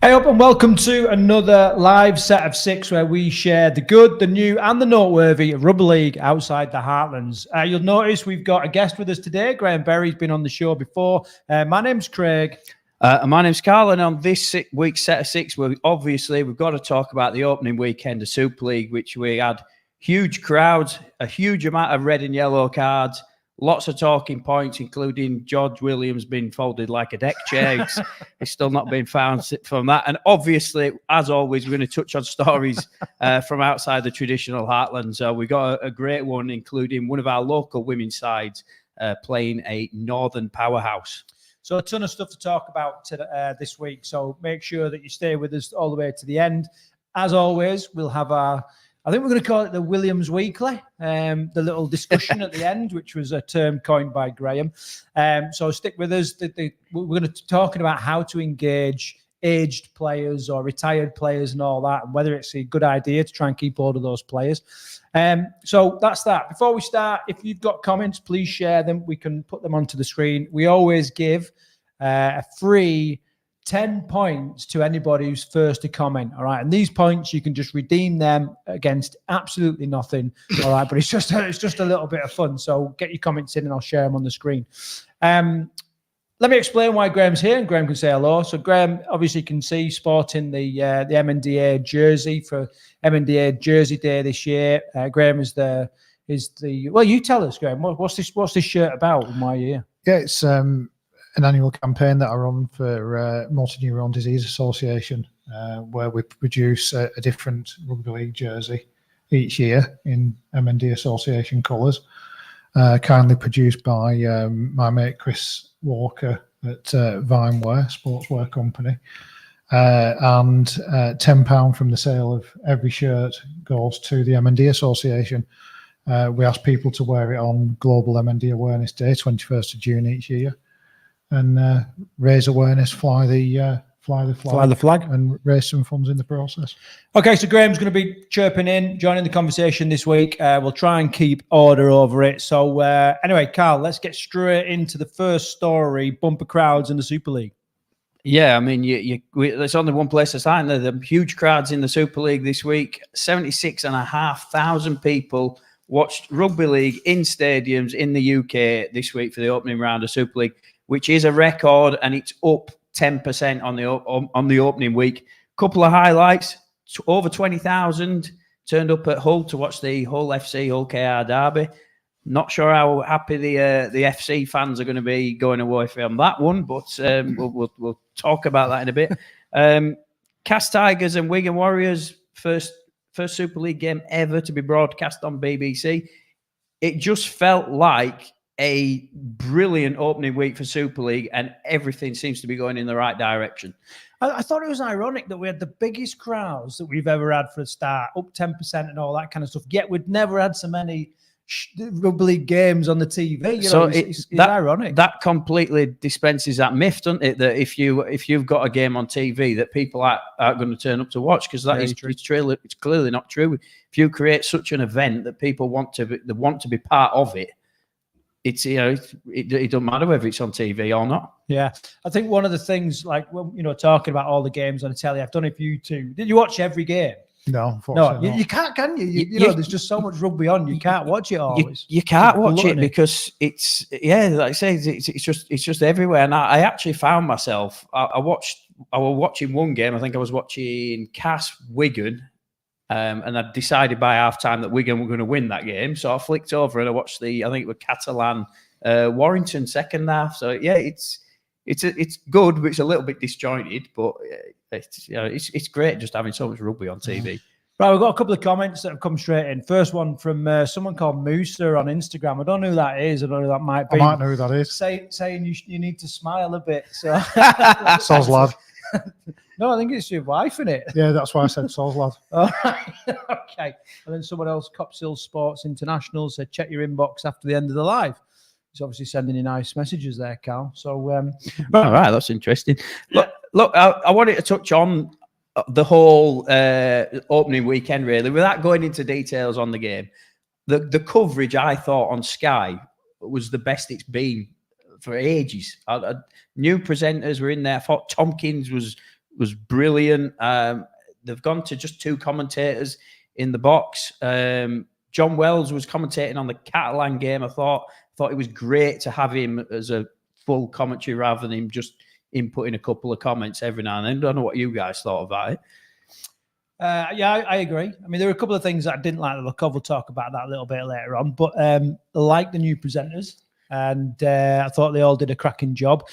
Hey up and welcome to another live set of six where we share the good, the new and the noteworthy of Rugby League outside the heartlands. You'll notice we've got a guest with us today. Graham Berry's been on the show before. My name's Craig. My name's Carl, and on this week's set of six, we've got to talk about the opening weekend of Super League, which we had huge crowds, a huge amount of red and yellow cards, lots of talking points, including George Williams being folded like a deck chair. He's still not been found from that. And obviously, as always, we're going to touch on stories from outside the traditional heartland. So we got a great one, including one of our local women's sides playing a northern powerhouse. So a ton of stuff to talk about this week. So make sure that you stay with us all the way to the end. As always, we'll have I think we're going to call it the Williams Weekly, the little discussion at the end, which was a term coined by Graham. So stick with us. We're going to be talking about how to engage aged players or retired players and all that, and whether it's a good idea to try and keep hold of those players. So that's that. Before we start, if you've got comments, please share them. We can put them onto the screen. We always give a free 10 points to anybody who's first to comment. All right. And these points, you can just redeem them against absolutely nothing. All right. But it's just a little bit of fun. So get your comments in and I'll share them on the screen. Let me explain why Graham's here, and Graham can say hello. So Graham obviously can see sporting the MNDA jersey for MNDA Jersey Day this year. Graham is the well, you tell us, Graham, what's this shirt about and why you're here? Yeah, it's an annual campaign that I run for Motor Neuron Disease Association, where we produce a different rugby league jersey each year in MND Association colours, kindly produced by my mate Chris Walker at Vinewear, sportswear company. And £10 from the sale of every shirt goes to the MND Association. We ask people to wear it on Global MND Awareness Day, 21st of June each year, and raise awareness, fly the flag, and raise some funds in the process. Okay, so Graham's going to be chirping in, joining the conversation this week. We'll try and keep order over it. So anyway, Carl, let's get straight into the first story: bumper crowds in the Super League. Yeah, I mean, there's only one place to sign. There are huge crowds in the Super League this week. 76,500 people watched rugby league in stadiums in the UK this week for the opening round of Super League, which is a record, and it's up 10% on the opening week. Couple of highlights: over 20,000 turned up at Hull to watch the Hull FC Hull KR derby. Not sure how happy the FC fans are going to be going away from that one, but we'll talk about that in a bit. Cast Tigers and Wigan Warriors, first Super League game ever to be broadcast on BBC. It just felt like a brilliant opening week for Super League, and everything seems to be going in the right direction. I thought it was ironic that we had the biggest crowds that we've ever had for a start, up 10% and all that kind of stuff, yet we'd never had so many rugby league games on the TV. It's ironic. That completely dispenses that myth, doesn't it? That if you've got a game on TV, that people aren't going to turn up to watch, because that is true. It's clearly not true. If you create such an event that people want to be part of it, it doesn't matter whether it's on TV or not. Yeah, I think one of the things, like, talking about all the games on the telly, I've done it for you too. Did you watch every game? No, unfortunately you can't, can you? You know, there's just so much rugby on, you can't watch it always. You can't watch it because it's like I say, it's just everywhere. And I actually found myself, I was watching one game. I think I was watching Cass Wigan. And I decided by half-time that Wigan were going to win that game. So I flicked over and I watched I think it was Catalan Warrington second half. So yeah, it's good, but it's a little bit disjointed. But it's great just having so much rugby on TV. Right, we've got a couple of comments that have come straight in. First one from someone called Musa on Instagram. I don't know who that is. I don't know who that might be. I might know who that is. Saying you need to smile a bit. So Soz lad. No, I think it's your wife, isn't it? Yeah, that's why I said Soz lad. All right. Okay. And then someone else, Copsill Sports International, said, check your inbox after the end of the live. He's obviously sending you nice messages there, Carl. So, all right, that's interesting. Look, I wanted to touch on the whole opening weekend, really, without going into details on the game. The coverage, I thought, on Sky was the best it's been for ages. New presenters were in there. I thought Tompkins was was brilliant. They've gone to just 2 commentators in the box. John Wells was commentating on the Catalan game. I thought it was great to have him as a full commentary rather than him just inputting a couple of comments every now and then. I don't know what you guys thought about it. Yeah, I agree. I mean, there were a couple of things that I didn't like. We'll talk about that a little bit later on. But I like the new presenters, and I thought they all did a cracking job.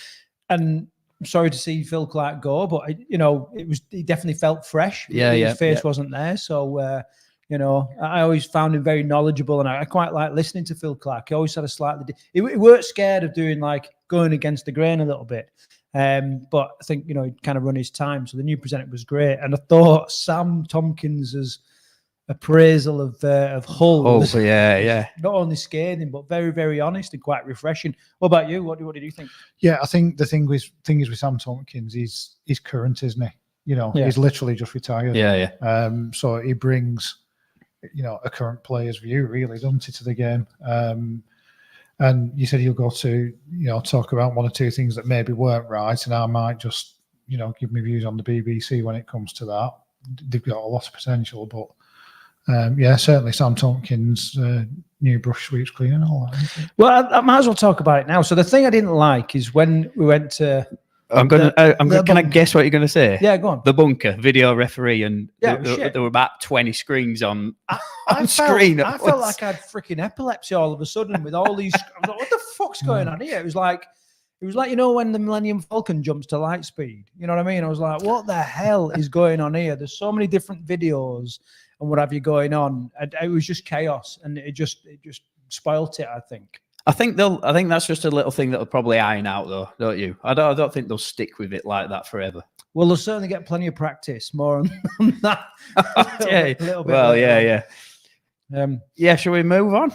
And I'm sorry to see Phil Clark go, but he definitely felt fresh. His face wasn't there, so I always found him very knowledgeable, and I quite like listening to Phil Clark. He always had a slightly. He weren't scared of doing going against the grain a little bit. But I think, he'd kind of run his time. So the new presenter was great. And I thought Sam Tompkins' appraisal of Hull was not only scathing, but very, very honest and quite refreshing. What about you? What did you think? Yeah, I think the thing is with Sam Tompkins, he's current, isn't he? He's literally just retired. So he brings, a current player's view, really, doesn't he, to the game. And you said you'll go to, talk about 1 or 2 things that maybe weren't right, and I might just, give me views on the BBC when it comes to that. They've got a lot of potential, but certainly Sam Tompkins' new brush sweeps clean and all that. Well, I might as well talk about it now. So the thing I didn't like is when we went to. Can I guess what you're going to say? Yeah, go on. The bunker, video referee, and there were about 20 screens on screen. I felt like I had freaking epilepsy all of a sudden with all these. I was like, what the fuck's going on here? It was like when the Millennium Falcon jumps to light speed. You know what I mean? I was like, what the hell is going on here? There's so many different videos and what have you going on. And it was just chaos, and it just spoilt it, I think. I think that's just a little thing that'll probably iron out, though, don't you? I don't think they'll stick with it like that forever. Well, they'll certainly get plenty of practice. More on that. A little bit. Well, yeah. Shall we move on?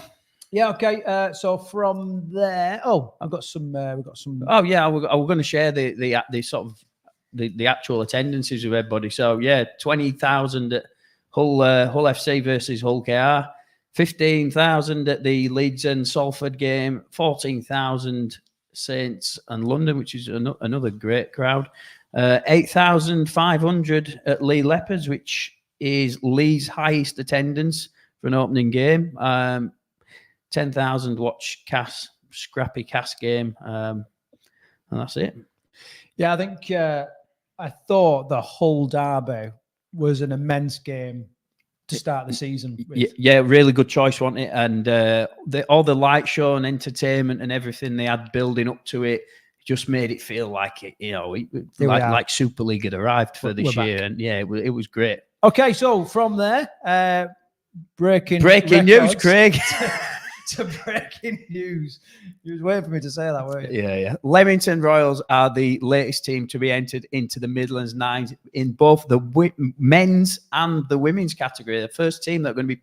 Yeah. Okay. So from there, I've got some. We've got some. Oh yeah, we're going to share the sort of the actual attendances with everybody. So 20,000 at Hull FC versus Hull KR. 15,000 at the Leeds and Salford game, 14,000 Saints and London, which is another great crowd. 8,500 at Lee Leopards, which is Lee's highest attendance for an opening game. 10,000 watch scrappy Cass game, and that's it. Yeah, I think I thought the Hull derby was an immense game to start the season with. Yeah, really good choice, wasn't it? And all the light show and entertainment and everything they had building up to it just made it feel like it, like Super League had arrived for this year. And it was great. Okay, so from there, breaking news, Craig. To breaking news. You was waiting for me to say that, weren't you? Yeah. Leamington Royals are the latest team to be entered into the Midlands Nines in both the men's and the women's category. The first team that are going to be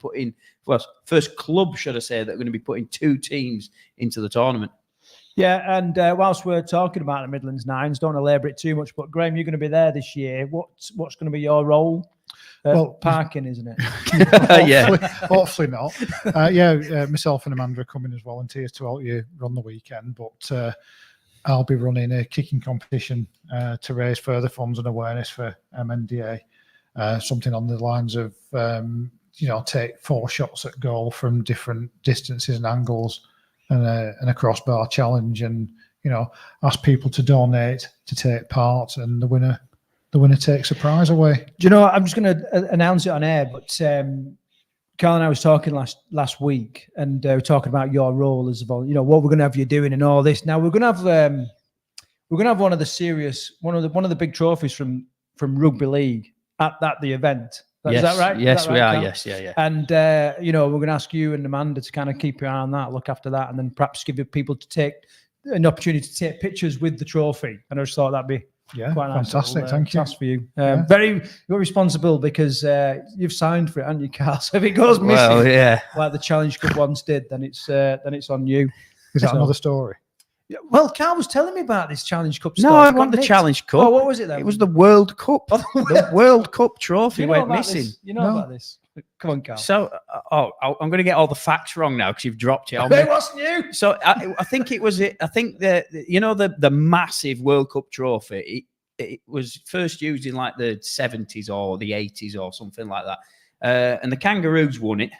first club, should I say, that are going to be putting 2 teams into the tournament. Yeah, and whilst we're talking about the Midlands Nines, don't want to labour it too much, but Graham, you're going to be there this year. What's going to be your role? Parking, isn't it? Hopefully not. Myself and Amanda are coming as volunteers to help you run the weekend, but I'll be running a kicking competition to raise further funds and awareness for MNDA. Something on the lines of, take 4 shots at goal from different distances and angles, and a crossbar challenge, and ask people to donate to take part, and the winner takes a prize away. Do you know, I'm just going to announce it on air, but Carl and I was talking last week, and we're talking about your role as what we're going to have you doing and all this. Now we're going to have one of the big trophies from Rugby League at the event. Is that right? Yes, we are. Carl? Yes, yeah. And we're going to ask you and Amanda to kind of keep your eye on that, look after that, and then perhaps give people to take an opportunity to take pictures with the trophy. And I just thought that'd be quite nice. Fantastic. Thank you. Task for you. Very responsible, because you've signed for it, haven't you, Carl? So if it goes missing, like the Challenge Cup once did, then it's on you. Is that another story? Yeah, well, Carl was telling me about this Challenge Cup story. No, I want the Challenge Cup. Oh, what was it then? It was the World Cup. The World Cup trophy went missing. You know about this? Come on, Carl. So, I'm going to get all the facts wrong now because you've dropped it on me. It wasn't you. So, I think it was it. I think the massive World Cup trophy. it was first used in like the 70s or the 80s or something like that. And the Kangaroos won it.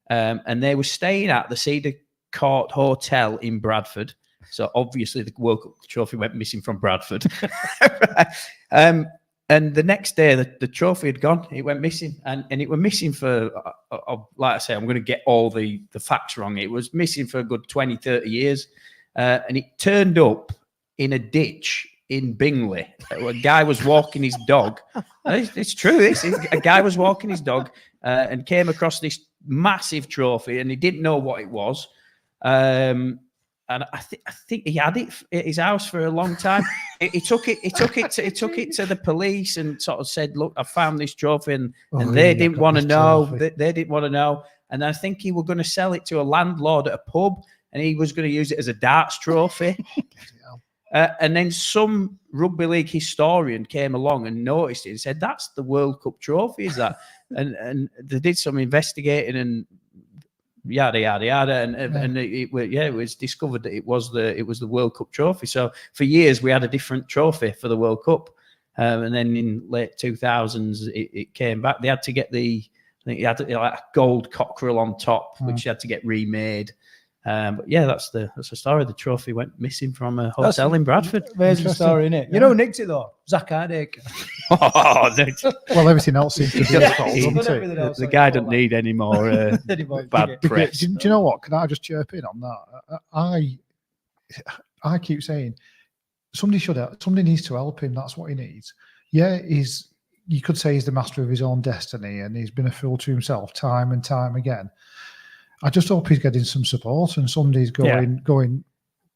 And they were staying at the Cedar Court Hotel in Bradford. So obviously the World Cup trophy went missing from Bradford. And the next day, the trophy had gone. It went missing, and it was missing for, like I say, I'm going to get all the facts wrong. It was missing for a good 20, 30 years, and it turned up in a ditch in Bingley. A guy was walking his dog. It's true. A guy was walking his dog and came across this massive trophy, and he didn't know what it was. And I think he had it at his house for a long time. He took it to the police and sort of said, "Look, I found this trophy," and they didn't want to know. They didn't want to know. And I think he was going to sell it to a landlord at a pub, and he was going to use it as a darts trophy. And then some rugby league historian came along and noticed it and said, "That's the World Cup trophy, is that?" and they did some investigating and yada yada yada, and it was discovered that it was the World Cup trophy. So for years we had a different trophy for the World Cup, and then in late 2000s it came back. They had to get I think you had like a gold cockerel on top, which had to get remade. But yeah, that's the story. The trophy went missing from a hotel in Bradford. Amazing story, isn't it? You know who nicked it though? Zach Hardacre. Well, everything else seems to be his fault, doesn't it? The guy doesn't need any more bad press. Do you know what? Can I just chirp in on that? I keep saying somebody needs to help him. That's what he needs. Yeah, you could say he's the master of his own destiny, and he's been a fool to himself time and time again. I just hope he's getting some support and somebody's going.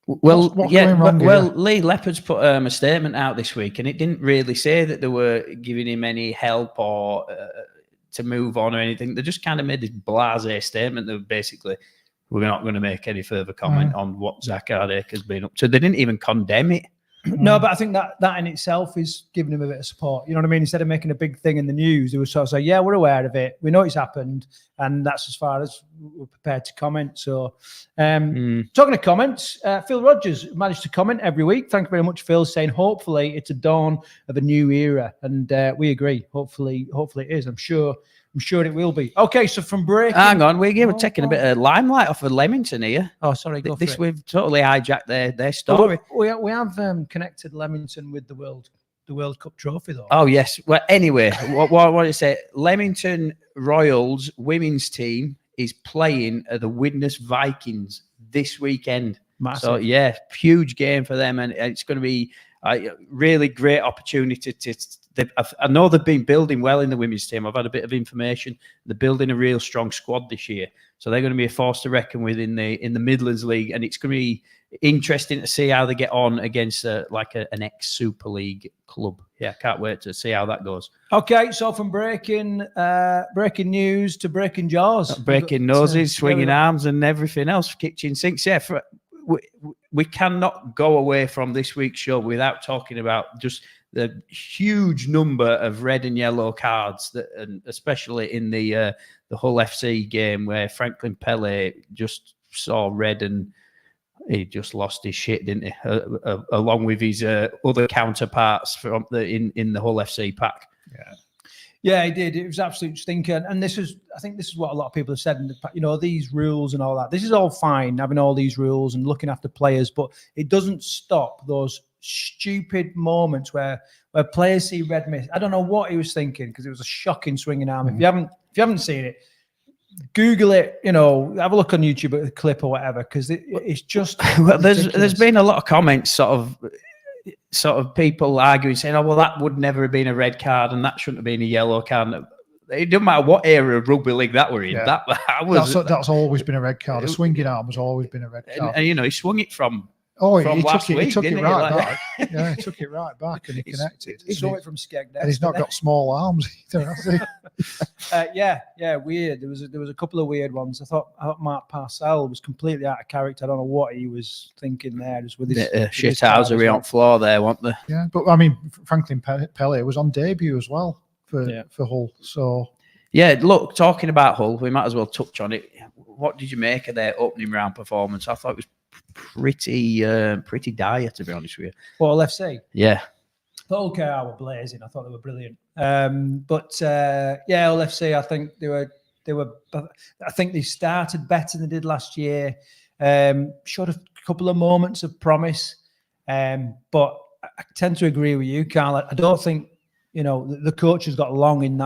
Well, what's going wrong here? Lee Leopard's put a statement out this week, and it didn't really say that they were giving him any help or to move on or anything. They just kind of made this blasé statement that basically we're not going to make any further comment on what Zach Hardacre has been up to. They didn't even condemn it. No, but I think that in itself is giving him a bit of support. You know what I mean? Instead of making a big thing in the news, they were sort of say, yeah, we're aware of it. We know it's happened. And that's as far as we're prepared to comment. So talking of comments, Phil Rogers managed to comment every week. Thank you very much, Phil, saying hopefully it's a dawn of a new era. And we agree. Hopefully it is. I'm sure it will be. Okay, so from break. Hang on, we're taking a bit of limelight off of Leamington here. Oh, sorry, go for it. We've totally hijacked their story. We have connected Leamington with the World Cup trophy, though. Oh yes. Well, anyway, what I want to say, Leamington Royals women's team is playing at the Widnes Vikings this weekend. Massive. So yeah, huge game for them, and it's going to be a really great opportunity I know they've been building well in the women's team. I've had a bit of information. They're building a real strong squad this year, so they're going to be a force to reckon with in the Midlands League, and it's going to be interesting to see how they get on against an ex-Super League club. Yeah, can't wait to see how that goes. Okay, so from breaking news to breaking jaws, breaking noses, swinging arms, and everything else, kitchen sinks. Yeah, we cannot go away from this week's show without talking about just the huge number of red and yellow cards, and especially in the Hull FC game where Franklin Pele just saw red and he just lost his shit, didn't he? Along with his other counterparts from in the Hull FC pack. Yeah, he did. It was absolute stinker. And I think this is what a lot of people have said. These rules and all that. This is all fine, having all these rules and looking after players, but it doesn't stop those stupid moments where players see red mist. I don't know what he was thinking, because it was a shocking swinging arm. If you haven't seen it, Google it. Have a look on YouTube at the clip or whatever, because it's just. Well, there's been a lot of comments, sort of people arguing, saying, "Oh, well, that would never have been a red card, and that shouldn't have been a yellow card." It doesn't matter what era of rugby league that we're in. Yeah. That's always been a red card. A swinging arm has always been a red card. And he swung it from. He took it right back. Yeah, he took it right back, and he connected. He saw it from Skegness, and he's not got small arms either, has he? Yeah, weird. There was a couple of weird ones. I thought Mark Parcell was completely out of character. I don't know what he was thinking there, just with his shithousery on floor there, weren't they? Yeah, but I mean, Franklin Pele was on debut as well for Hull. So yeah, look, talking about Hull, we might as well touch on it. What did you make of their opening round performance? I thought it was pretty dire, to be honest with you. Well, FC. Yeah. But okay, I were blazing. I thought they were brilliant. Hull FC, I think they were. I think they started better than they did last year. Showed a couple of moments of promise, but I tend to agree with you, Carl. I don't think the coach has got long in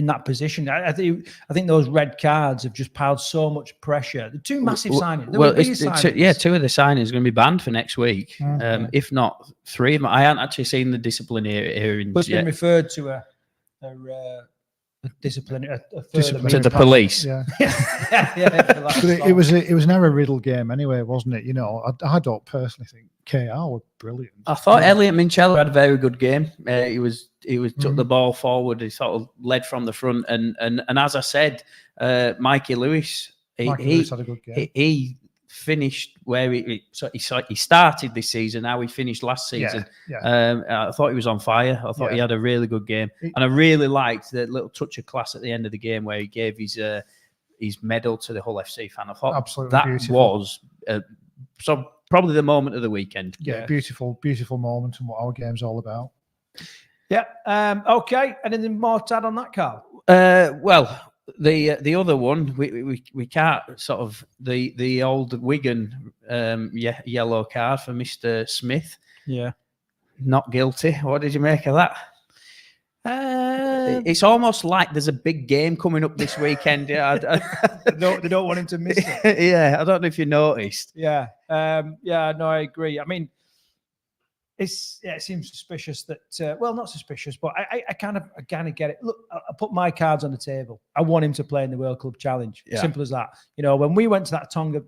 that position. I think those red cards have just piled so much pressure. The two massive signings. Two of the signings are going to be banned for next week, if not three of them. I haven't actually seen the disciplinary hearings yet. It's been referred to a disciplinary to the police. Yeah, but it was an error-riddled game anyway, wasn't it? I don't personally think KR were brilliant. I thought Elliot Minchella had a very good game. He took the ball forward. He sort of led from the front, and as I said, Mikey Lewis had a good game. He finished where he started this season. How he finished last season. I thought he was on fire. I thought he had a really good game, and I really liked the little touch of class at the end of the game where he gave his medal to the Hull FC fan. I thought absolutely that beautiful. was probably the moment of the weekend. Yeah, beautiful moment, and what our game's all about. Yeah. Okay. Anything more to add on that, Carl? Well, the other one we can't sort of the old Wigan yellow card for Mr. Smith. Yeah. Not guilty. What did you make of that? It's almost like there's a big game coming up this weekend. Yeah, they don't want him to miss it. Yeah, I don't know if you noticed. Yeah. No, I agree. I mean, it seems suspicious that. Not suspicious, but I kind of get it. Look, I put my cards on the table. I want him to play in the World Club Challenge. Yeah. Simple as that. When we went to that Tonga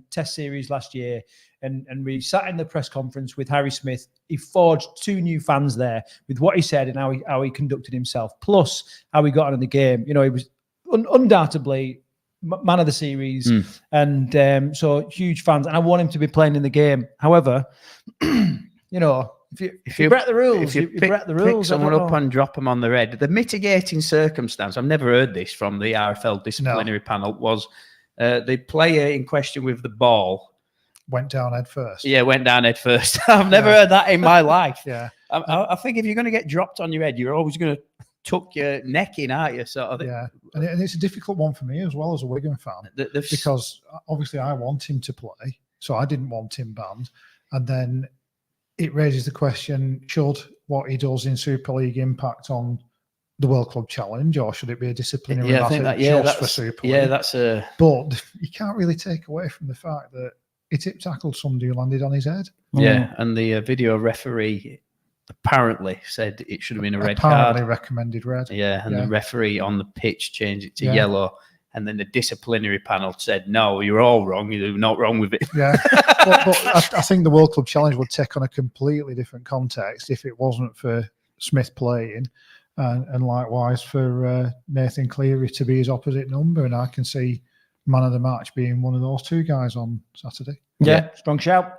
Test series last year, and we sat in the press conference with Harry Smith, he forged two new fans there with what he said and how he conducted himself, plus how he got on in the game. He was undoubtedly man of the series, and so huge fans. And I want him to be playing in the game. However, if you break the rules, you break the rules. Pick someone up and drop them on the red. The mitigating circumstance, I've never heard this from the RFL disciplinary panel, was the player in question with the ball went down head first. Yeah, went down head first. I've never heard that in my life. Yeah. I think if you're going to get dropped on your head, you're always going to tuck your neck in, aren't you? Sort of. Yeah, and it's a difficult one for me as well as a Wigan fan, because obviously I want him to play, so I didn't want him banned. And then it raises the question, should what he does in Super League impact on the World Club Challenge, or should it be a disciplinary matter just for Super League? Yeah, that's a... But you can't really take away from the fact that he tip-tackled somebody who landed on his head. Yeah, and the video referee apparently said it should have been a red card. Apparently recommended red. Yeah, and the referee on the pitch changed it to yellow. And then the disciplinary panel said, no, you're all wrong. You're not wrong with it. Yeah, but I think the World Club Challenge would take on a completely different context if it wasn't for Smith playing, and likewise for Nathan Cleary to be his opposite number. And I can see man of the match being one of those two guys on Saturday. Yeah. Strong shout.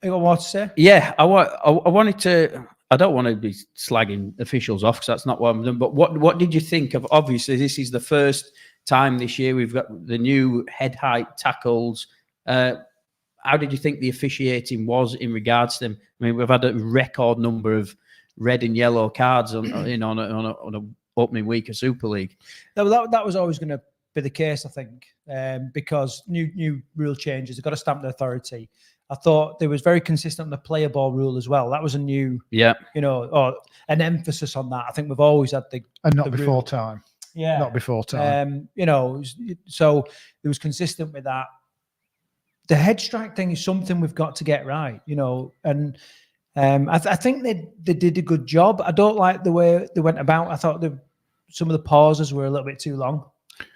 You got more to say? Yeah, I wanted to. I don't want to be slagging officials off because that's not what I'm doing. But what did you think of? Obviously, this is the first time this year we've got the new head height tackles. How did you think the officiating was in regards to them? I mean, we've had a record number of red and yellow cards on a opening week of Super League. That was always going to be the case, I think, because new rule changes have got to stamp their authority. I thought they was very consistent on the player ball rule as well. That was a new, or an emphasis on that. I think we've always had and not before time. Yeah, not before time. So it was consistent with that. The head strike thing is something we've got to get right, and I think they did a good job. I don't like the way they went about. I thought some of the pauses were a little bit too long.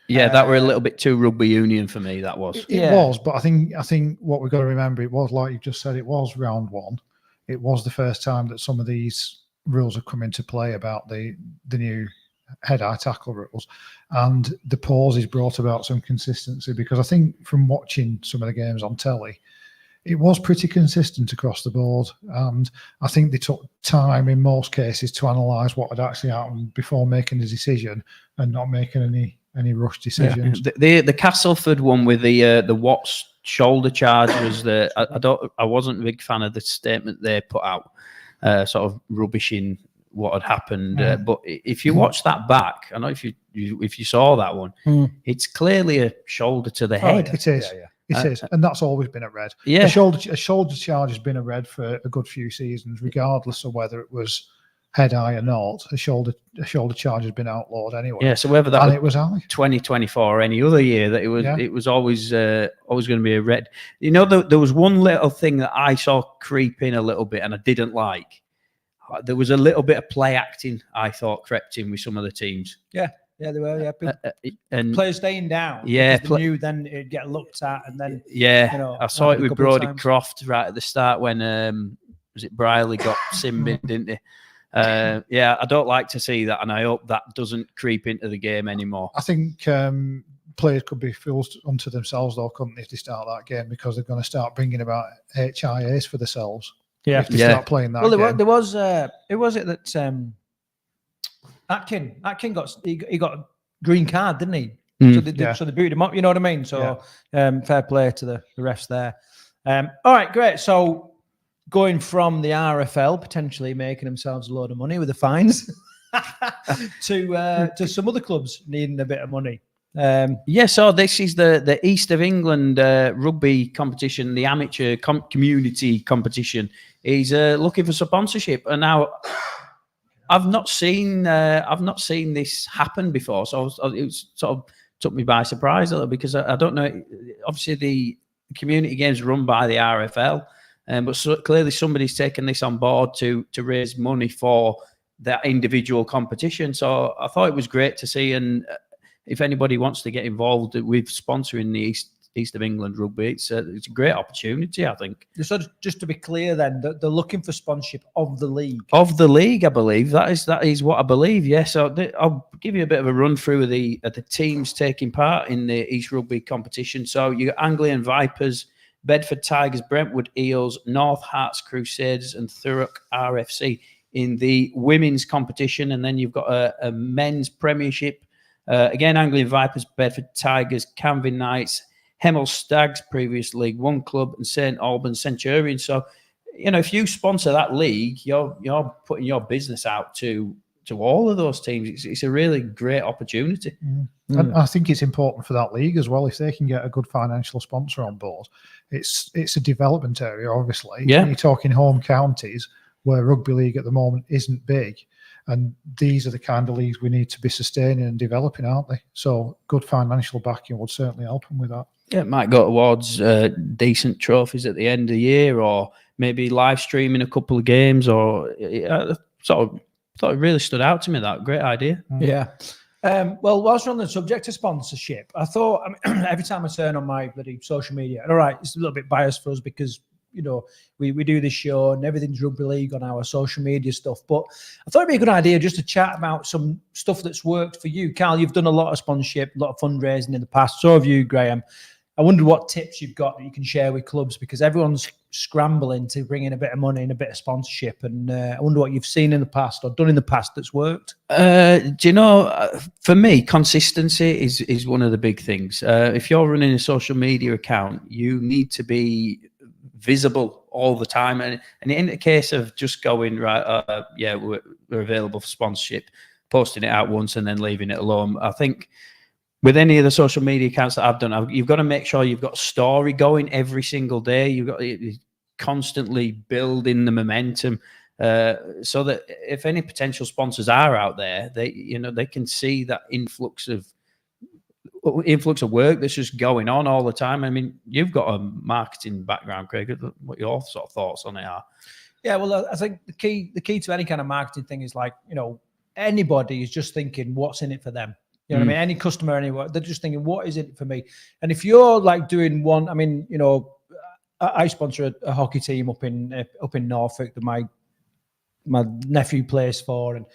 Yeah, that were a little bit too rugby union for me. That was. It was, but I think what we've got to remember, it was like you just said, it was round one. It was the first time that some of these rules have come into play about the new head-eye tackle rules, and the pauses brought about some consistency, because I think from watching some of the games on telly, it was pretty consistent across the board, and I think they took time in most cases to analyse what had actually happened before making a decision and not making any rush decisions. Yeah. The Castleford one with the Watts shoulder charge was I wasn't a big fan of the statement they put out. sort of rubbishing what had happened. But if you watch that back, I know if you saw that one, it's clearly a shoulder to the head. It is. It is, and that's always been a red. Yeah, a shoulder charge has been a red for a good few seasons, regardless of whether it was head high or not. A shoulder charge has been outlawed anyway. Yeah, so whether that and was it was high 2024 or any other year, that it was always going to be a red. You know, there was one little thing that I saw creep in a little bit, and I didn't like. There was a little bit of play acting, I thought, crept in with some of the teams. Yeah, they were. Yeah, and players staying down. Yeah, they knew then it'd get looked at, and then I saw it with Brodie Croft right at the start when was it Briley got sin-binned, didn't he? I don't like to see that, and I hope that doesn't creep into the game anymore. I think players could be fools unto themselves, though, couldn't they, if they start that game, because they're going to start bringing about HIAs for themselves. Yeah, if they start playing that. Well, there was who was it that Atkin got he got a green card, didn't he? So they booted him up. You know what I mean? So fair play to the refs there. All right, great. So going from the RFL potentially making themselves a load of money with the fines to some other clubs needing a bit of money. So this is the East of England rugby competition, the amateur community competition. He's looking for sponsorship, and now I've not seen this happen before, so it sort of took me by surprise a little, because I don't know. Obviously, the community games are run by the RFL, but clearly somebody's taken this on board to raise money for that individual competition. So I thought it was great to see, and if anybody wants to get involved with sponsoring the East of England rugby, it's a great opportunity, I think. So just to be clear, then, they're looking for sponsorship of the league. Of the league, I believe that is what I believe. Yes, so I'll give you a bit of a run through of the teams taking part in the East Rugby competition. So you got Anglian Vipers, Bedford Tigers, Brentwood Eels, North Hearts Crusaders, and Thurrock RFC in the women's competition, and then you've got a men's premiership. Again, Anglian Vipers, Bedford Tigers, Canvey Knights, Hemel Stags, previous League One club, and St Albans Centurions. So, if you sponsor that league, you're putting your business out to all of those teams. It's a really great opportunity. And I think it's important for that league as well. If they can get a good financial sponsor on board, it's a development area, obviously. Yeah. You're talking home counties where rugby league at the moment isn't big. And these are the kind of leagues we need to be sustaining and developing, aren't they? So good financial backing would certainly help them with that. Yeah, it might go towards decent trophies at the end of the year, or maybe live streaming a couple of games, or thought it really stood out to me. That great idea. Yeah. Well, whilst we're on the subject of sponsorship, I thought every time I turn on my bloody social media, and all right, it's a little bit biased for us because we do this show and everything's rugby league on our social media stuff. But I thought it'd be a good idea just to chat about some stuff that's worked for you. Carl, you've done a lot of sponsorship, a lot of fundraising in the past. So have you, Graham. I wonder what tips you've got that you can share with clubs, because everyone's scrambling to bring in a bit of money and a bit of sponsorship. And I wonder what you've seen in the past or done in the past that's worked. Do you know, for me, consistency is one of the big things. If you're running a social media account, you need to be visible all the time, and in the case of just going we're available for sponsorship, posting it out once and then leaving it alone. I think with any of the social media accounts that I've done, you've got to make sure you've got a story going every single day. You've got to constantly building the momentum, so that if any potential sponsors are out there, they can see that influx of work that's just going on all the time. I mean, you've got a marketing background, Craig. What your sort of thoughts on it are? Yeah, well, I think the key to any kind of marketing thing is anybody is just thinking what's in it for them. You know what I mean? Any customer anywhere, they're just thinking, what is it for me? And if you're doing one, I sponsor a hockey team up in Norfolk that my nephew plays for, and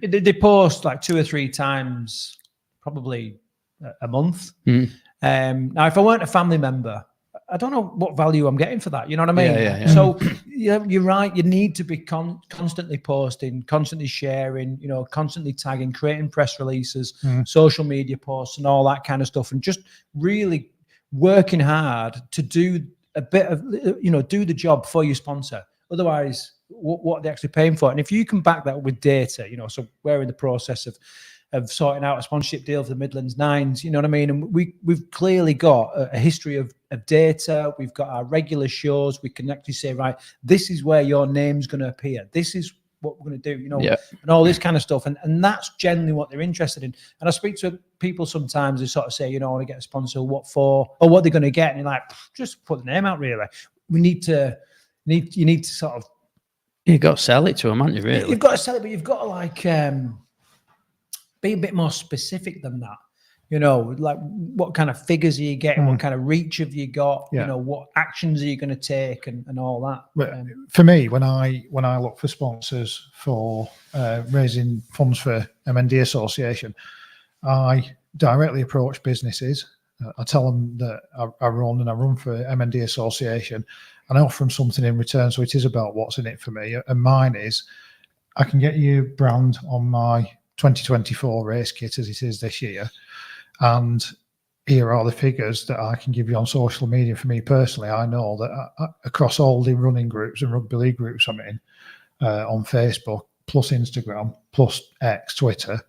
they post 2 or 3 times, probably a month. Now, if I weren't a family member, I don't know what value I'm getting for that. You know what I mean? Yeah. So you're right. You need to be constantly posting, constantly sharing, constantly tagging, creating press releases, social media posts, and all that kind of stuff, and just really working hard to do a bit of, do the job for your sponsor. Otherwise, what they're actually paying for. And if you can back that with data, so we're in the process of sorting out a sponsorship deal for the Midlands Nines, you know what I mean? And we've clearly got a history of data. We've got our regular shows. We can actually say, right, this is where your name's going to appear. This is what we're going to do, and all this kind of stuff. And that's generally what they're interested in. And I speak to people sometimes who sort of say, I want to get a sponsor, what for, or what they're going to get. And you're like, just put the name out, really. You need to sort of. You've got to sell it to them, haven't you, really? You've got to sell it, but you've got to be a bit more specific than that. Like what kind of figures are you getting? What kind of reach have you got? What actions are you going to take and all that? But for me, when I look for sponsors for raising funds for MND Association, I directly approach businesses. I tell them that I run for MND Association, and I offer them something in return. So it is about what's in it for me. And mine is, I can get you brand on my 2024 race kit as it is this year. And here are the figures that I can give you on social media. For me personally, I know that across all the running groups and rugby league groups I'm in, on Facebook, plus Instagram, plus X, Twitter,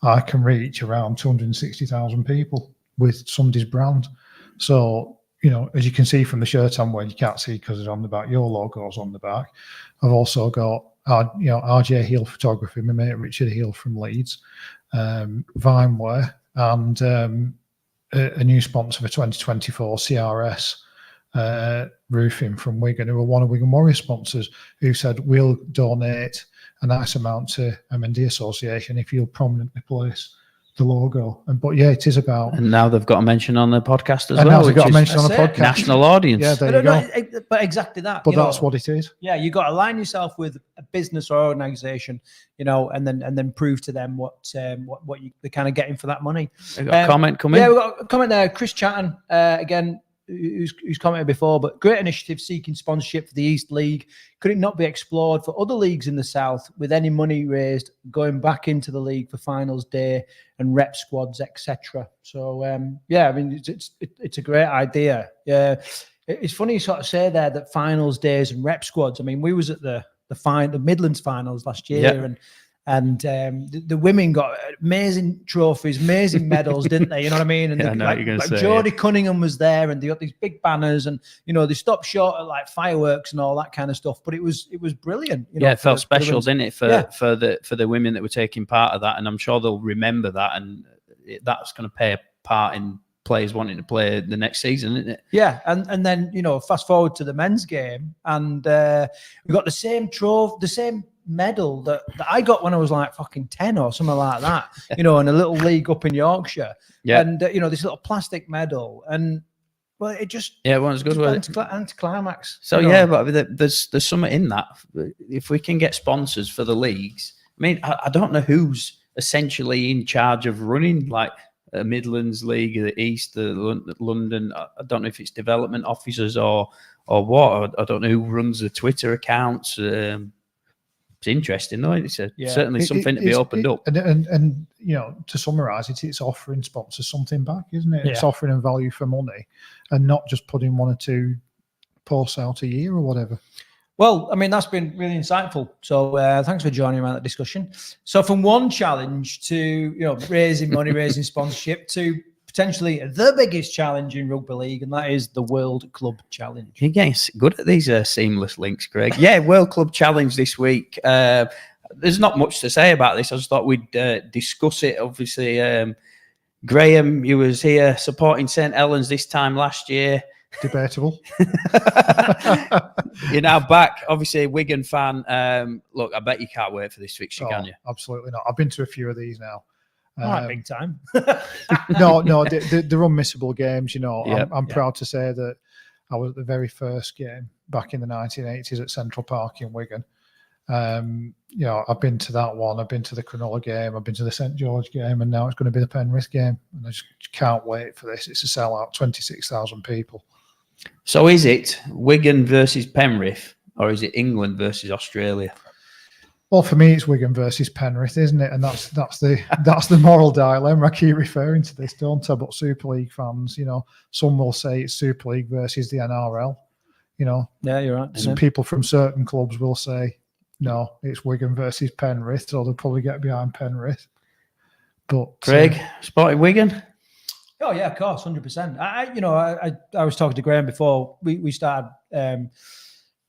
I can reach around 260,000 people with somebody's brand. So, as you can see from the shirt I'm wearing, you can't see because it's on the back, your logo's on the back. I've also got, RJ Hill Photography, my mate Richard Hill from Leeds, Vineware, and a new sponsor for 2024, CRS Roofing from Wigan, who are one of Wigan Warriors sponsors, who said, we'll donate a nice amount to MND Association if you'll prominently place the logo. But it is about. And now they've got a mention on the podcast as and well. Now they've got a mention on the podcast. National audience. Yeah, there you go. But exactly that. But that's what it is. Yeah, you got to align yourself with a business or organisation, and then prove to them what they're kind of getting for that money. We've got a comment coming. Yeah, we've got a comment there. Chris Chatton, again, who's commented before, but great initiative seeking sponsorship for the East League. Could it not be explored for other leagues in the South, with any money raised going back into the league for finals day and rep squads, etc.? So it's a great idea. Yeah, it's funny you sort of say there that finals days and rep squads. I mean, we was at the Midlands finals last year, and the women got amazing trophies, amazing medals, didn't they? You know what I mean? And Jodie Cunningham was there, and they got these big banners, and they stopped short at like fireworks and all that kind of stuff. But it was brilliant. It felt special, didn't it, for the women that were taking part of that? And I'm sure they'll remember that, and that's going to play a part in players wanting to play the next season, isn't it? Yeah, and then fast forward to the men's game, and we got the same medal that I got when I was like fucking 10 or something like that, in a little league up in Yorkshire. Yeah. And, this little plastic medal. And, well, it just... Yeah, it was good, wasn't it? Anticlimax. So, but there's something in that. If we can get sponsors for the leagues, I mean, I don't know who's essentially in charge of running, like, the Midlands League, the East, the London. I don't know if it's development officers or what. I don't know who runs the Twitter accounts. It's interesting, though. It's certainly something to be opened up. And to summarise it, it's offering sponsors something back, isn't it? Yeah. It's offering them value for money, and not just putting one or two posts out a year or whatever. Well, I mean, that's been really insightful. So thanks for joining me on that discussion. So from one challenge to raising money, raising sponsorship, to potentially the biggest challenge in rugby league, and that is the World Club Challenge. You're getting good at these seamless links, Greg. Yeah, World Club Challenge this week. There's not much to say about this. I just thought we'd discuss it. Obviously, Graham, you was here supporting St. Helens this time last year. Debatable. You're now back, obviously a Wigan fan. Look, I bet you can't wait for this fixture, can you? Absolutely not. I've been to a few of these now. All right, big time. No, they're unmissable games. I'm proud to say that I was at the very first game back in the 1980s at Central Park in Wigan. I've been to that one. I've been to the Cronulla game. I've been to the St George game, and now it's going to be the Penrith game. And I just can't wait for this. It's a sellout, 26,000 people. So is it Wigan versus Penrith, or is it England versus Australia? Well, for me, it's Wigan versus Penrith, isn't it? And that's the moral dilemma. I keep referring to this, don't I? But Super League fans, some will say it's Super League versus the NRL. You know, Yeah, you're right. some people from certain clubs will say, no, it's Wigan versus Penrith, so they'll probably get behind Penrith. But Craig, spotted Wigan? Oh yeah, of course, 100%. I was talking to Graham before we started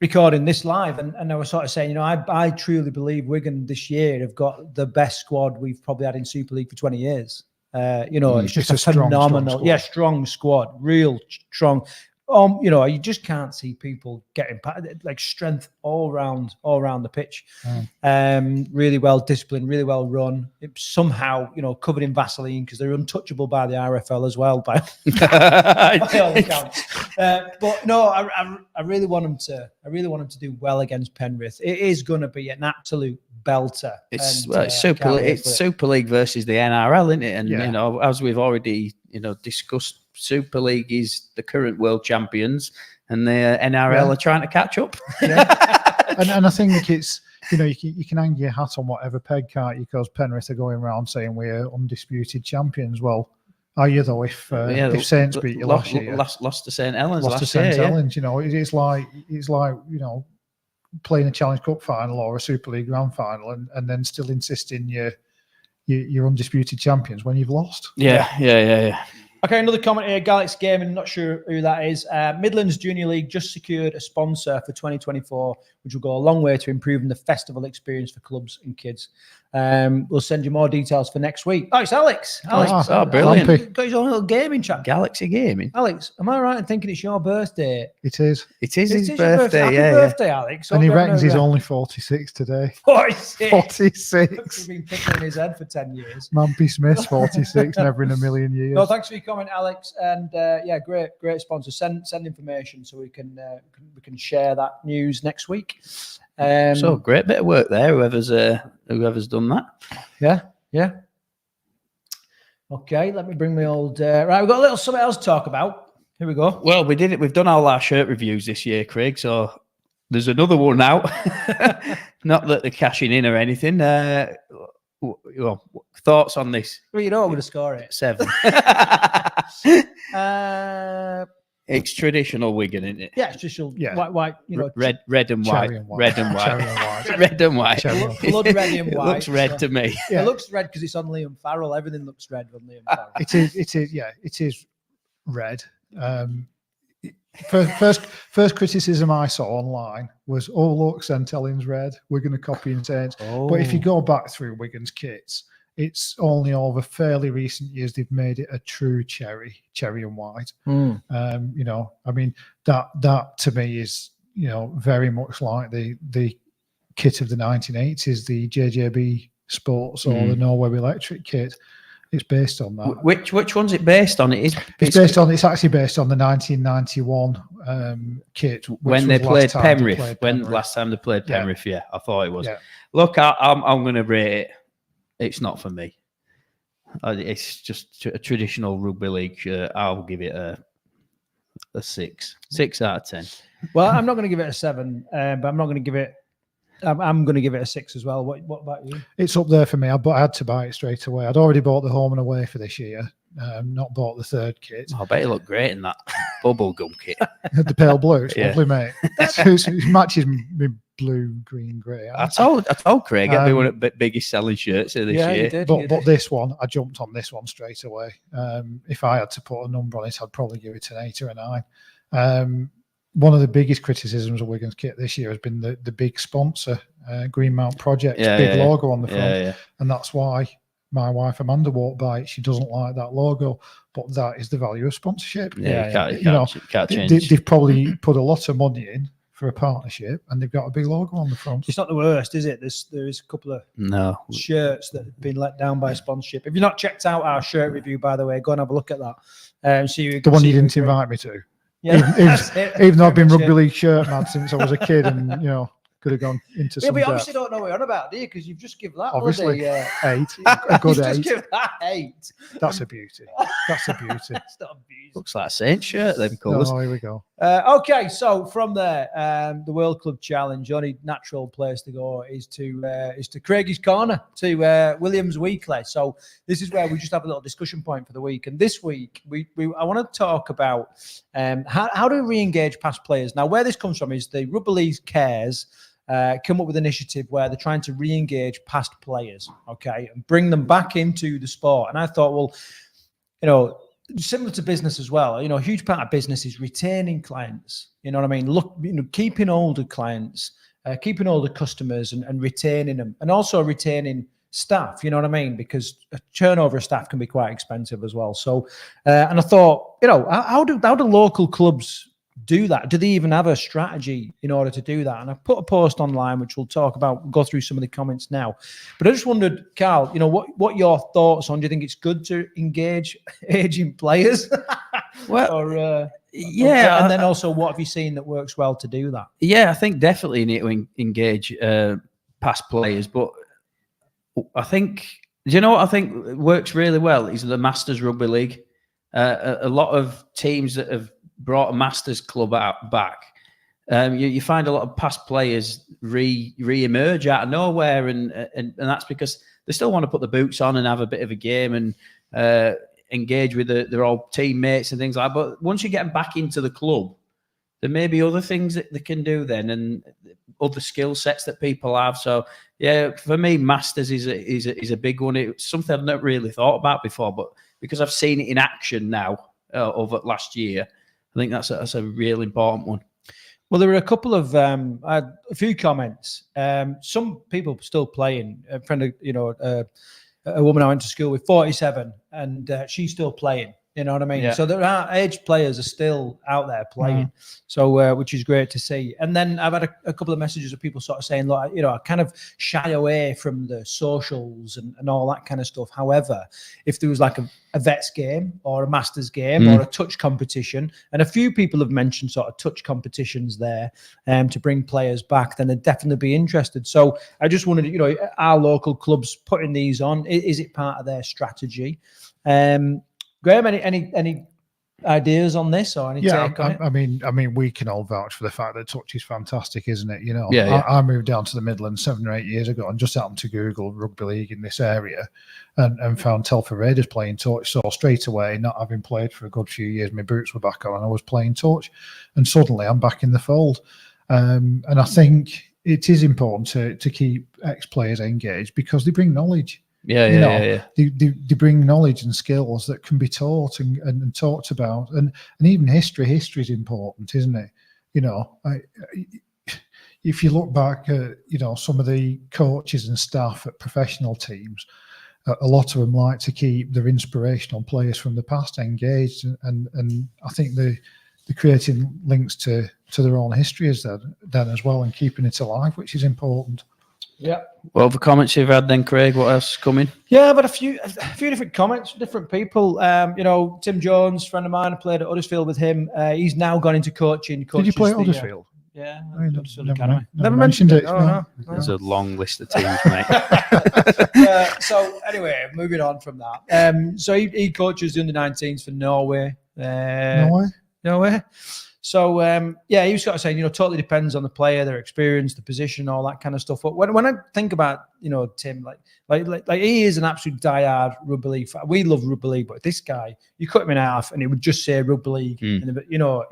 recording this live, and I was sort of saying, I truly believe Wigan this year have got the best squad we've probably had in Super League for 20 years. It's just a phenomenal, strong squad, real strong. You just can't see people getting like strength all around the pitch. Really well disciplined, really well run. It's somehow, covered in Vaseline because they're untouchable by the RFL as well. By all accounts. But no, I really want them to. I really want them to do well against Penrith. It is going to be an absolute belter. It's Super League versus the NRL, isn't it? And as we've already discussed, Super League is the current world champions, and the NRL are trying to catch up. and I think it's you can hang your hat on whatever peg, can't you? Because Penrith are going around saying we're undisputed champions. Well, are you though? If Saints beat you last year, lost to St Helens, it's like playing a Challenge Cup final or a Super League Grand Final, and then still insisting you're undisputed champions when you've lost. Yeah. Okay, another comment here. Galaxy Gaming, not sure who that is. Midlands Junior League just secured a sponsor for 2024, which will go a long way to improving the festival experience for clubs and kids. We'll send you more details for next week. Oh, it's Alex. Brilliant. Got his own little gaming chat. Galaxy Gaming. Alex, am I right in thinking it's your birthday? It is. It is his birthday. Happy birthday, Alex. And he reckons he's only 46 today. 46. 46. He's been tickling his head for 10 years. Mampy Smith's 46, never in a million years. No, thanks for your comment, Alex. And great sponsor. Send information so we can share that news next week. So great bit of work there. Whoever's done that. Yeah. Okay, let me bring my old. Right, we've got a little something else to talk about. Here we go. Well, we did it. We've done all our shirt reviews this year, Craig. So there's another one out. Not that they're cashing in or anything. Thoughts on this? Well, you know I'm going to score it. 7. It's traditional Wigan, isn't it? Yeah, it's traditional white, red and white. Red and white. Red and white. Blood red and white. It looks red to me. Yeah. It looks red because it's on Liam Farrell. Everything looks red on Liam Farrell. It is red. First criticism I saw online was, oh look, St Helens red. We're going to copy and Saints. But if you go back through Wigan's kits, it's only over fairly recent years they've made it a true cherry and white. I mean that to me is very much like the kit of the 1980s, the JJB Sports or the Norway Electric kit. It's based on that. Which one's it based on? It's actually based on the 1991 kit when they played Penrith. Last time they played Penrith, I thought it was. Yeah. Look, I'm going to rate it. It's not for me. It's just a traditional rugby league shirt. I'll give it a 6. 6 out of 10. Well, I'm not going to give it a 7, but I'm not going to give it. I'm going to give it a 6 as well. What about you? It's up there for me. I had to buy it straight away. I'd already bought the home and away for this year. Not bought the third kit. I bet it looked great in that bubblegum kit. The pale blue. It's lovely, mate. It matches me blue, green, grey. I told Craig I'd be one of the biggest selling shirts this year. You did, but this one, I jumped on this one straight away. If I had to put a number on it, I'd probably give it an 8 or a 9. One of the biggest criticisms of Wigan's kit this year has been the big sponsor, Greenmount Project, logo on the front. And that's why my wife Amanda walked by it. She doesn't like that logo, but that is the value of sponsorship. Can't change. They've probably put a lot of money in for a partnership, and they've got a big logo on the front. It's not the worst, is it? There's a couple of shirts that have been let down by sponsorship. If you've not checked out our shirt review, by the way, go and have a look at that. The one you didn't invite me to. Yeah, even though I've been rugby league shirt mad since I was a kid, and could have gone into some. Yeah, but you obviously don't know what you're on about, do you? Because you've just given that obviously 8, a good 8. Just give that 8. That's a beauty. That's a beauty. It's not a beauty. Looks like a Saint shirt. Them colours. Oh, here we go. Okay, so from there, the World Club Challenge, the only natural place to go is to Craigie's Corner, to Williams Weekly. So this is where we just have a little discussion point for the week. And this week, I want to talk about how do we re-engage past players. Now, where this comes from is the Rugby League Cares come up with an initiative where they're trying to re-engage past players, okay, and bring them back into the sport. And I thought, well, similar to business as well, a huge part of business is retaining clients. You know what I mean? Look, keeping older clients, keeping older customers and retaining them, and also retaining staff. You know what I mean? Because a turnover of staff can be quite expensive as well. So, and I thought, how do local clubs do that? Do they even have a strategy in order to do that? And I put a post online, which we'll talk about, we'll go through some of the comments now. But I just wondered, Carl, what your thoughts on, do you think it's good to engage aging players? Well, yeah. And then also, what have you seen that works well to do that? Yeah, I think definitely you need to engage past players. But I think, what I think works really well is the Masters Rugby League. A lot of teams that have brought a Masters club back. You find a lot of past players re-emerge out of nowhere, and that's because they still want to put the boots on and have a bit of a game and engage with their old teammates and things like that. But once you get them back into the club, there may be other things that they can do then, and other skill sets that people have. So yeah, for me, Masters is a big one. It's something I've not really thought about before, but because I've seen it in action now over last year, I think that's a real important one. Well, there were a couple of I had a few comments. Some people still playing. A friend of a woman I went to school with, 47, and she's still playing. You know what I mean? Yeah. So there are aged players are still out there playing. So which is great to see. And then I've had a couple of messages of people sort of saying, look, I kind of shy away from the socials and all that kind of stuff. However, if there was like a vets game or a masters game or a touch competition, and a few people have mentioned sort of touch competitions there to bring players back, then they'd definitely be interested. So I just wondered, are local clubs putting these on? Is it part of their strategy? Graham, any ideas on this or any take on it? I mean, we can all vouch for the fact that touch is fantastic, isn't it? Yeah. I moved down to the Midlands 7 or 8 years ago and just happened to Google rugby league in this area and found Telford Raiders playing touch. So straight away, not having played for a good few years, my boots were back on and I was playing touch, and suddenly I'm back in the fold. And I think it is important to keep ex-players engaged because they bring knowledge. Yeah. They bring knowledge and skills that can be taught and talked about, and even history. History is important, isn't it? If you look back at some of the coaches and staff at professional teams, a lot of them like to keep their inspirational players from the past engaged, and I think they're creating links to their own history then as well, and keeping it alive, which is important. Yeah. Well, the comments you've had then, Craig, what else is coming? Yeah, but a few different comments from different people. Tim Jones, friend of mine, played at Huddersfield with him. He's now gone into coaching. Did you play at Huddersfield? Yeah, Huddersfield Academy. Never mentioned it. No. There's a long list of teams, mate. So anyway, moving on from that. So he coaches in the 19s for Norway. Norway. So, he was sort of saying, totally depends on the player, their experience, the position, all that kind of stuff. But when I think about, Tim, like he is an absolute diehard rugby league fan. We love rugby league, but this guy, you cut him in half and he would just say rugby league.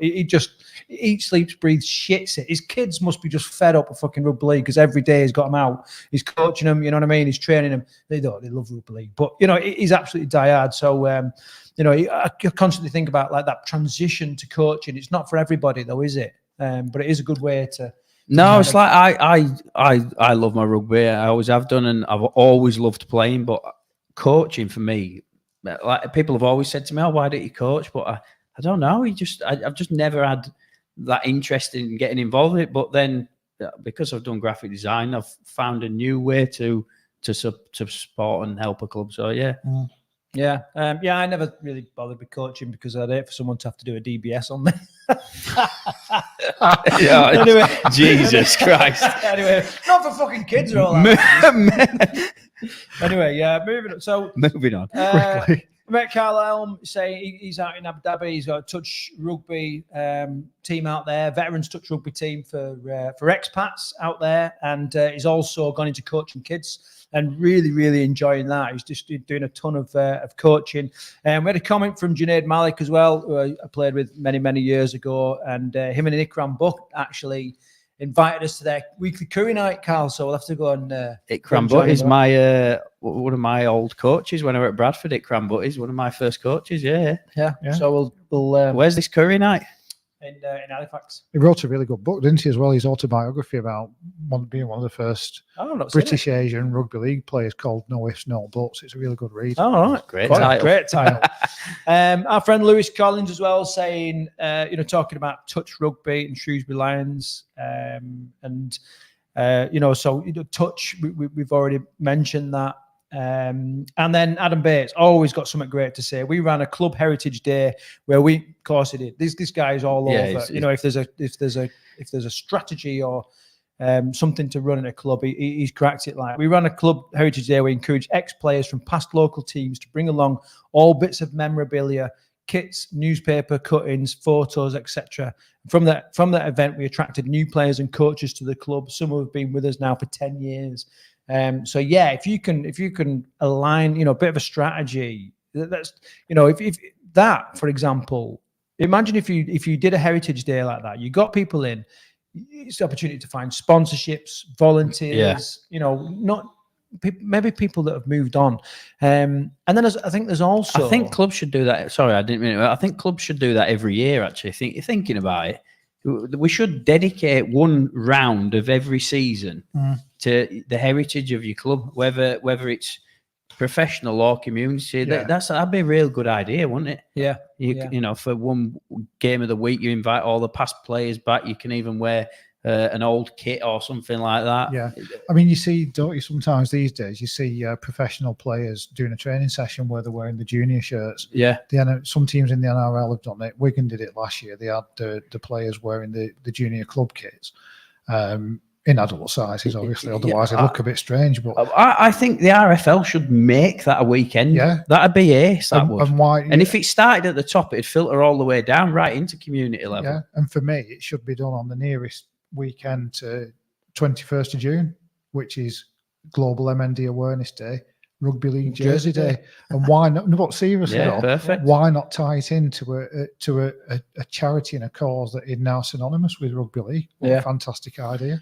He just eats, sleeps, breathes, shits it. His kids must be just fed up with fucking rugby league because every day he's got them out. He's coaching them, you know what I mean? He's training them. They love rugby league. But, he's absolutely diehard. So, I constantly think about like that transition to coaching. It's not for everybody though, is it? But it is a good way to. No, it's like I love my rugby. I always have done, and I've always loved playing. But coaching for me, like people have always said to me, "Oh, why don't you coach?" But I don't know. I've just never had that interest in getting involved in it. But then because I've done graphic design, I've found a new way to support and help a club. So yeah. Yeah, I never really bothered with coaching because I'd hate for someone to have to do a DBS on me. Anyway, Jesus Christ. Anyway, not for fucking kids or all that. Anyway, moving on. So quickly. I met Carl Elm saying he's out in Abu Dhabi. He's got a touch rugby team out there, veterans touch rugby team for expats out there, and he's also gone into coaching kids and really enjoying that. He's just doing a ton of coaching. And we had a comment from Junaid Malik as well, who I played with many years ago, and him and Ikram Buck actually invited us to their weekly curry night, Carl. So we'll have to go and Ikram Butt is my one of my old coaches when I were at Bradford. Ikram Butt is one of my first coaches. Yeah. So we'll where's this curry night? In Halifax. He wrote a really good book, didn't he, as well? His autobiography about being one of the first British Asian rugby league players, called No Ifs, No Buts. It's a really good read. Oh, all right. Great title. Our friend Lewis Collins as well saying, talking about touch rugby and Shrewsbury Lions. Touch, we've already mentioned that. And then Adam Bates always got something great to say. We ran a club heritage day where of course he did. This guy is all over. If there's a strategy or something to run in a club, he's cracked it. Like, we ran a club heritage day where we encouraged ex-players from past local teams to bring along all bits of memorabilia, kits, newspaper cuttings, photos, etc. From that event, we attracted new players and coaches to the club. Some who have been with us now for 10 years. If you can align, a bit of a strategy, that's, if that, for example, imagine if you did a heritage day like that, you got people in, it's the opportunity to find sponsorships, volunteers, maybe people that have moved on. And then I think clubs should do that. Sorry, I didn't mean it. I think clubs should do that every year, actually. Thinking about it, we should dedicate one round of every season to the heritage of your club, whether it's professional or community. Yeah. That'd be a real good idea, wouldn't it? Yeah. For one game of the week, you invite all the past players back. You can even wear an old kit or something like that. Yeah. I mean, you see, don't you, sometimes these days, you see professional players doing a training session where they're wearing the junior shirts. Yeah. Some teams in the NRL have done it. Wigan did it last year. They had the players wearing the junior club kits in adult sizes, obviously. Otherwise, they look a bit strange. But I think the RFL should make that a weekend. Yeah. That'd be ace. That would. And why? And if it started at the top, it'd filter all the way down right into community level. Yeah. And for me, it should be done on the nearest weekend to 21st of June, which is Global MND Awareness Day, Rugby League Jersey Day. And why not? No, but seriously, perfect. Why not tie it into a charity and a cause that is now synonymous with rugby league? What a fantastic idea.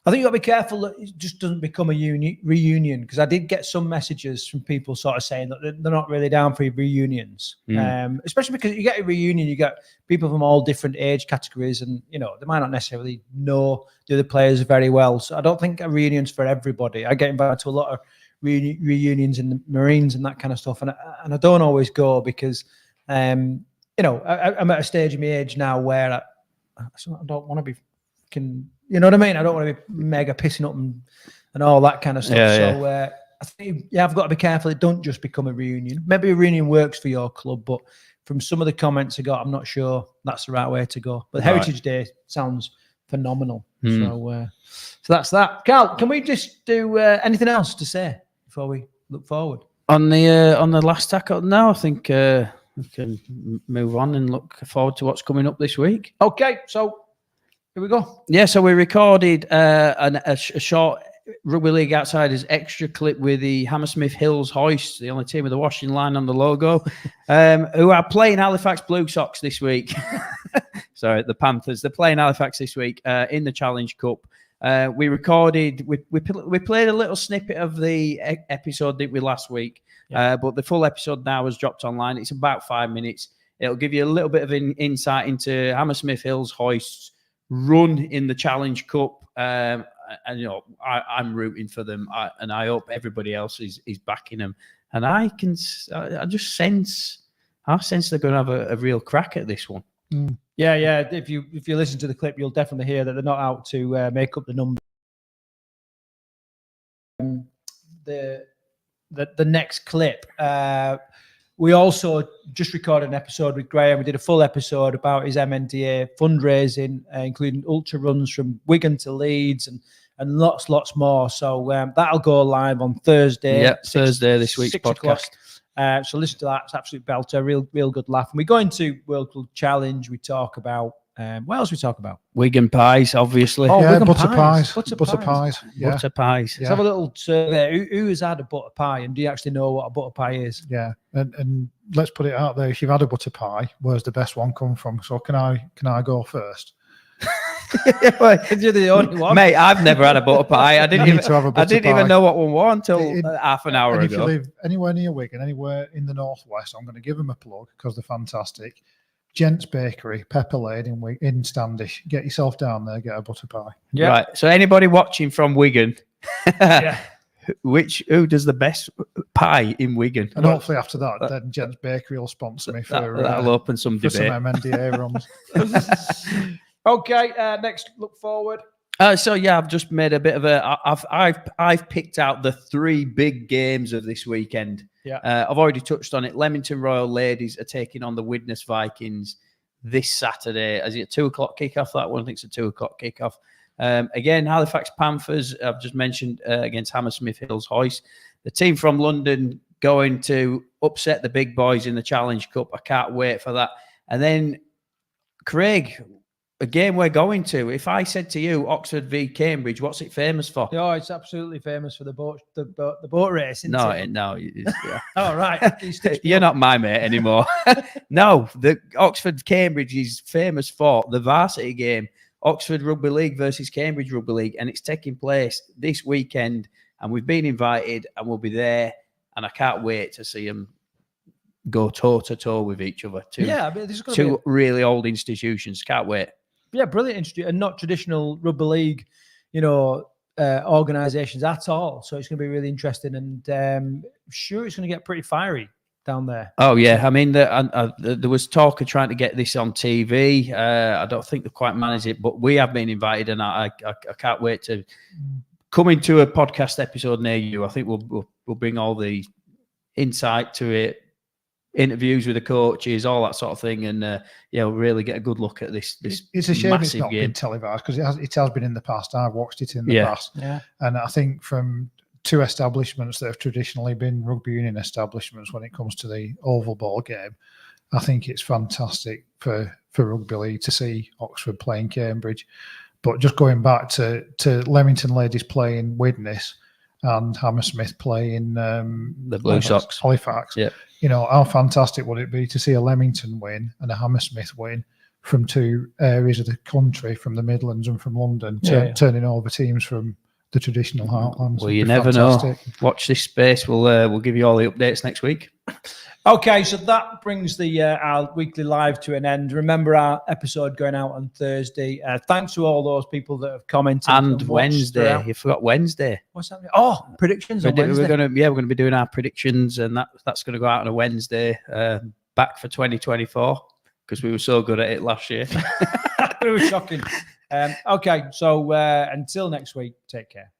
I think you've got to be careful that it just doesn't become a reunion, because I did get some messages from people sort of saying that they're not really down for reunions, especially because you get a reunion, you get people from all different age categories, and they might not necessarily know the other players very well. So I don't think a reunion's for everybody. I get invited to a lot of reunions in the Marines and that kind of stuff, and I don't always go because I'm at a stage in my age now where I don't want to be you know what I mean? I don't want to be mega pissing up and all that kind of stuff. I think I've got to be careful. It don't just become a reunion. Maybe a reunion works for your club, but from some of the comments I got, I'm not sure that's the right way to go. But Heritage Day sounds phenomenal. So that's that. Carl, can we just do anything else to say before we look forward? On the last tackle? No, I think we can move on and look forward to what's coming up this week. Okay, so here we go. Yeah, so we recorded a short Rugby League Outsiders extra clip with the Hammersmith Hills Hoists, the only team with a washing line on the logo, who are playing Halifax Blue Sox this week. Sorry, the Panthers. They're playing Halifax this week in the Challenge Cup. We played a little snippet of the episode, didn't we, last week? Yeah. But the full episode now has dropped online. It's about 5 minutes. It'll give you a little bit of insight into Hammersmith Hills Hoists' run in the Challenge Cup. And I'm rooting for them, and I hope everybody else is backing them. And I just sense they're going to have a real crack at this one. Yeah. If you listen to the clip, you'll definitely hear that they're not out to make up the number. The next clip. We also just recorded an episode with Graham. We did a full episode about his MNDA fundraising, including ultra runs from Wigan to Leeds and lots more. So that'll go live on Thursday. Yeah, Thursday this week's podcast. So listen to that. It's absolute belter. Real good laugh. And we go into World Club Challenge. We talk about what else we talk about? Wigan pies, obviously. Oh, yeah, Wigan butter pies. pies. Butter pies. Yeah. Butter pies. Yeah. Let's have a little survey. Who has had a butter pie, and do you actually know what a butter pie is? Yeah, and let's put it out there. If you've had a butter pie, where's the best one come from? So can I go first? You're the only one, Mate, I've never had a butter pie. I didn't You need to have a butter even pie. know what one was until half an hour And if ago. you live anywhere near Wigan, anywhere in the northwest, I'm going to give them a plug because they're fantastic. Gents Bakery, Pepper Lane in Standish. Get yourself down there, get a butter pie. Yeah. Right. So anybody watching from Wigan, Yeah. who does the best pie in Wigan? And hopefully after that, then Gents Bakery will sponsor me for That'll open some for debate. some MNDA runs. Okay. Next, look forward. So yeah, I've just made a bit of I've picked out the 3 big games of this weekend. Yeah. I've already touched on it. Leamington Royal Ladies are taking on the Widnes Vikings this Saturday. Is it a 2:00 kickoff? That one, I think it's a 2:00 kickoff. Again, Halifax Panthers, I've just mentioned, against Hammersmith Hills Hoist. The team from London going to upset the big boys in the Challenge Cup. I can't wait for that. And then, Craig, a game we're going to. If I said to you, Oxford v Cambridge, what's it famous for? Oh, it's absolutely famous for the boat race, isn't it? No. Yeah. All right. You're not my mate anymore. No, the Oxford Cambridge is famous for the varsity game, Oxford Rugby League versus Cambridge Rugby League, and it's taking place this weekend. And we've been invited, and we'll be there. And I can't wait to see them go toe to toe with each other. This is Two really old institutions. Can't wait. Yeah, brilliant, and not traditional rugby league, organisations at all. So it's going to be really interesting, and sure, it's going to get pretty fiery down there. Oh yeah, I mean, there was talk of trying to get this on TV. I don't think they've quite managed it, but we have been invited, and I can't wait to come into a podcast episode near you. I think we'll bring all the insight to it. Interviews with the coaches, all that sort of thing, and really get a good look at this. It's a shame it's massive not game. been televised because it has been in the past. I've watched it in the past, and I think from 2 establishments that have traditionally been rugby union establishments when it comes to the oval ball game, I think it's fantastic for rugby league to see Oxford playing Cambridge. But just going back to Leamington ladies playing Widnes and Hammersmith playing the Blue Sox, Halifax. Yeah. How fantastic would it be to see a Leamington win and a Hammersmith win from 2 areas of the country, from the Midlands and from London, turning over teams from the traditional heartlands? Well, you never know. Watch this space. We'll give you all the updates next week. Okay, so that brings the our weekly live to an end. Remember our episode going out on Thursday. Thanks to all those people that have commented. And Wednesday, you forgot Wednesday. What's that? Oh, predictions on Wednesday. We're going to be doing our predictions, and that's going to go out on a Wednesday. Back for 2024 because we were so good at it last year. It was shocking. Okay, so until next week, take care.